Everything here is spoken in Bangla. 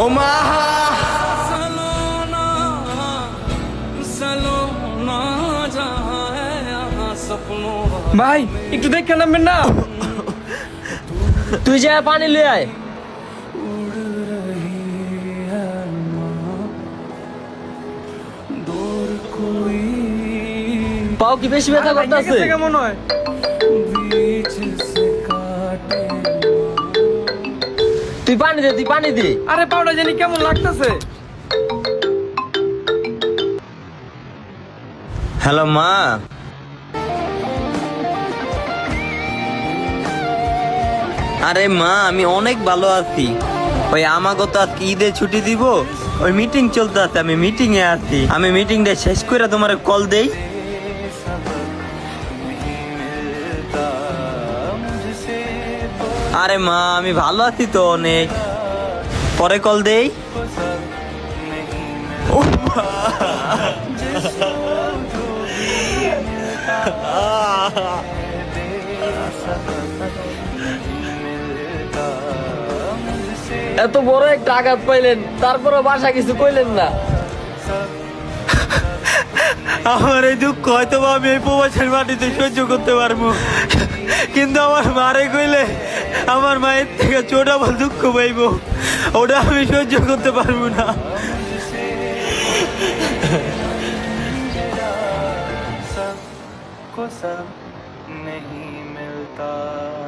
ও মা, ভাই একটু দেখে নামবেন না? তুই যা পানি লয়ে আয়। পাও কি বেশি ব্যথা করতেছে? কেমন হয়? তুই পানি দে, তুই পানি দে। আরে পাউডার জানি কেমন লাগতেছে। হ্যালো মা। আরে মা, আমি অনেক ভালো আছি। ওই আমাকে তো আজকে ঈদের ছুটি দিব, ওই মিটিং চলতে আছে, আমি মিটিং এ আছি। আমি মিটিংটা শেষ করে তোমার কল দেই। আরে মা, আমি ভালো আছি তো অনেক, পরে কল দেই। ও মা। এত বড় একটা আঘাত পাইলেন, তারপরে বাসা কিছু কইলেন না? আমার এই দুঃখ হয়তো বা আমি এই প্রবাসের মাটিতে সহ্য করতে পারবো, কিন্তু আমার মারে কইলে আমার মায়ের থেকে ছোট আমার দুঃখ পাইব, ওটা আমি সহ্য করতে পারবো না। नहीं मिलता।